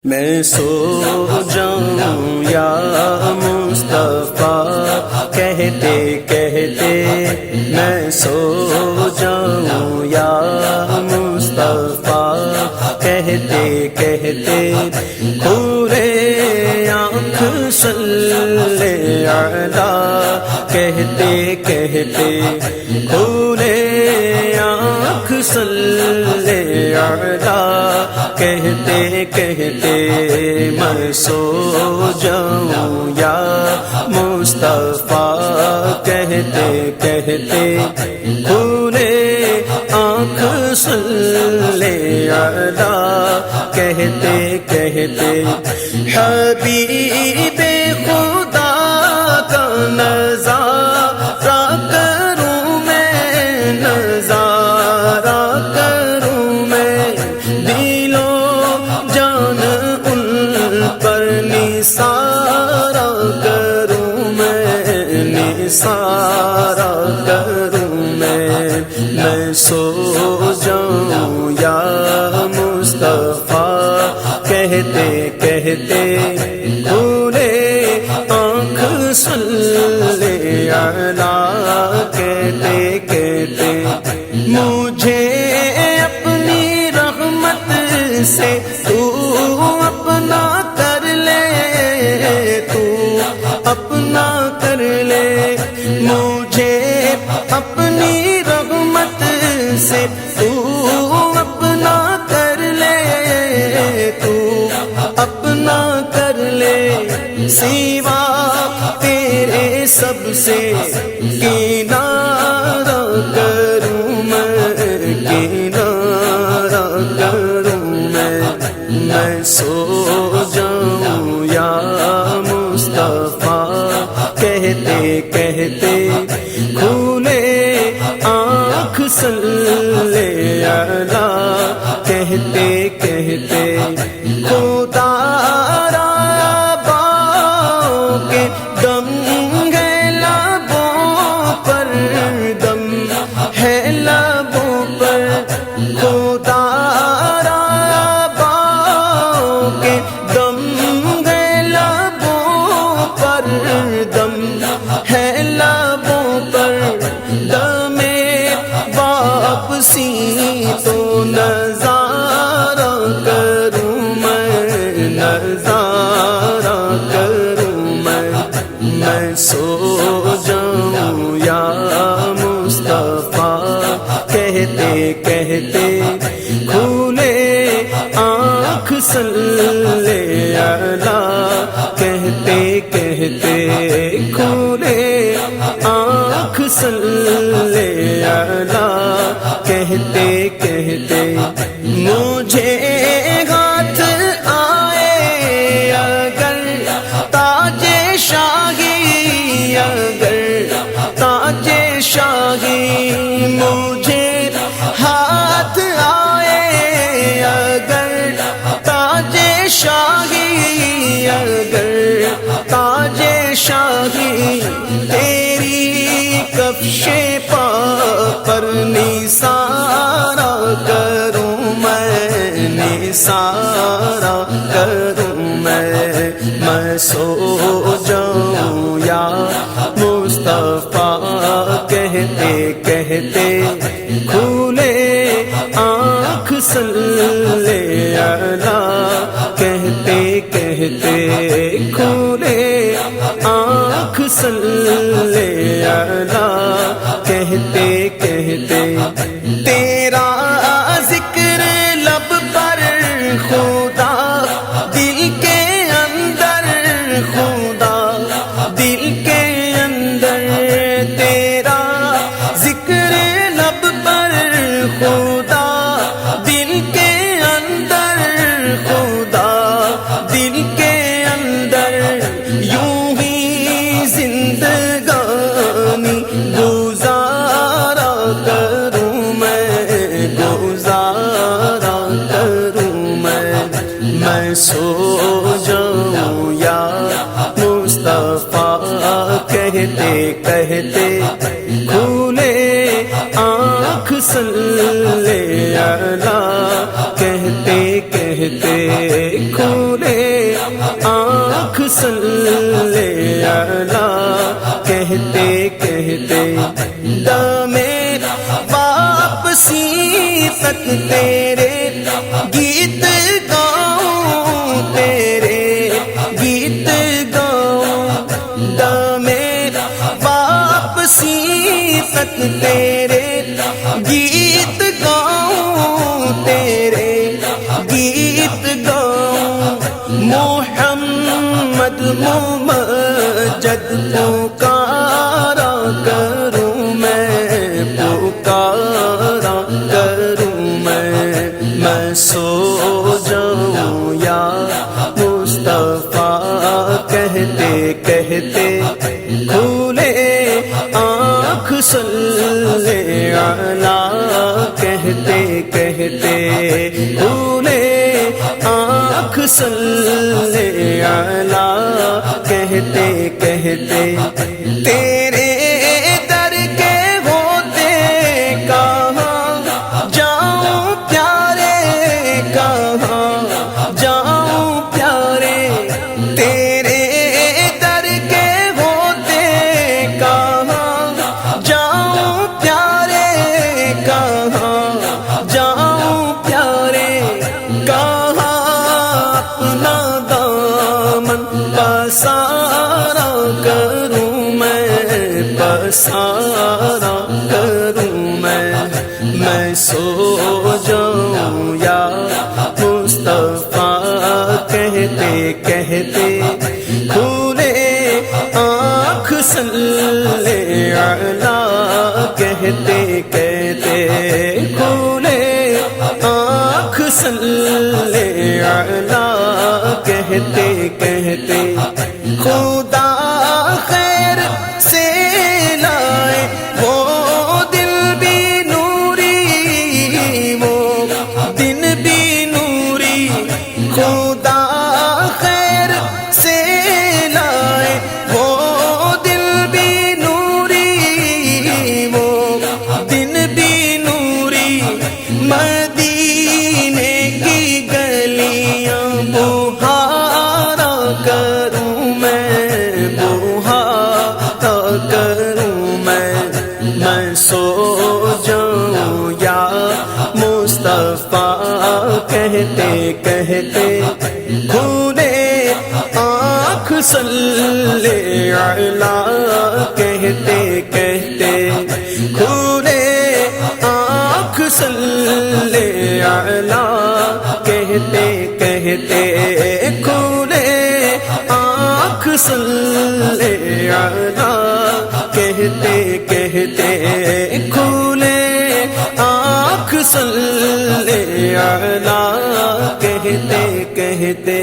میں سو جاؤں یا مصطفیٰ کہتے کہتے، میں سو جاؤں یا مصطفیٰ کہتے کہتے، پورے آنکھ صلی علی کہتے کہتے، پورے آنکھ صلی علی کہتے کہتے، میں سو جاؤں یا مصطفیٰ کہتے کہتے، پورے آنکھ صلی علی کہتے کہتے، حبیب خدا کا نظارہ کروں میں، نظارہ کروں میں، دل و جان ان پر نثارہ کروں میں، نثارہ کروں میں سو جاؤں یا مصطفیٰ کہتے کہتے، پورے آنکھ صلی علی کہتے کہتے، مجھے اپنی رحمت سے تو اپنا کر لے، تو اپنا کر لے، مجھے اپنی رحمت سے تو اپنا کر لے، تو اپنا کر لے، سوا تیرے سب سے کنارہ کروں میں، کنارہ کروں میں سو جاؤں یا مصطفیٰ کہتے کہتے، کھولے آنکھ صلی علی کہتے کہتے، خدا را باؤ کے دم ہے لبوں پر، دم ہے لبوں پر، خدا را باؤ کے دم ہے لبوں پر، دم ہے لبوں پر، دم واپسی تو نظارہ کروں میں، نظارہ کروں میں سو جاؤں یا مصطفیٰ کہتے کہتے، کھولے آنکھ صلی علی کہتے کہتے، کھولے آنکھ صلی علی کہتے کہتے، مجھے ہاتھ آئے اگر تاج شاہی، اگر تاج شاہی، مجھے ہاتھ آئے اگر تاج شاہی، اگر تاج شاہی، تیری کفش پا پر نثارہ کروں میں، نثارہ کروں میں سو جاؤں یا مصطفیٰ کہتے کہتے، کھولے آنکھ صلی علی کہتے کہتے، کھولے آنکھ صلی علی کہتے کہتے، تیرا ذکر لب پر خدا دل کے اندر، خدا دل کے اندر، تیرا ذکر لب پر خدا دل کے اندر، خدا دل کے اندر، یوں ہی زندگانی گزارا کروں میں، گزارا کروں میں سو جاؤں یا مصطفیٰ کہتے کہتے، کھولے آنکھ صلی علی کہتے کہتے کھولے آنکھ صلی اللہ کہتے کہتے دم واپسی تک تیرے گیت گاؤں، تیرے گیت گاؤں، دم واپسی تک تیرے گیت گاؤں، تیرے گیت گاؤں، محمد ممجد پکارا کروں میں، پکارا کروں میں سو جاؤں یا مصطفیٰ کہتے کہتے کھولے آنکھ صلی اللہ کہتے کہتے کھولے آنکھ صلی اللہ کہتے کہتے تیرے در کے ہوتے کہاں جاؤں پیارے، کہاں جاؤں پیارے، تیرے در کے ہوتے کہاں جاؤں پیارے، کہاں جاؤں پیارے، کہاں اپنا دامن پسارا کروں میں، پسارا کروں میں سو جاؤں یا مصطفیٰ کہتے کہتے کھولے آنکھ صلی اللہ کہتے کہتے کھولے آنکھ صلی اللہ کہتے کہتے خدا خیر سے لائے وہ دل بھی نوری، وہ دن بھی نوری، خدا خیر سے لائے وہ دل بھی نوری، وہ دن بھی نوری، مدینے کی گلیاں بہارا کروں میں، بہارا کروں میں سو جاؤں یا مصطفیٰ کہتے کہتے کھولے آنکھ صلی اللہ کہتے کہتے کھولے آنکھ صلی اللہ کہتے کہتے کھولے آنکھ صلی اللہ کہتے کہتے کھولے آنکھ صلی اللہ کہتے کہتے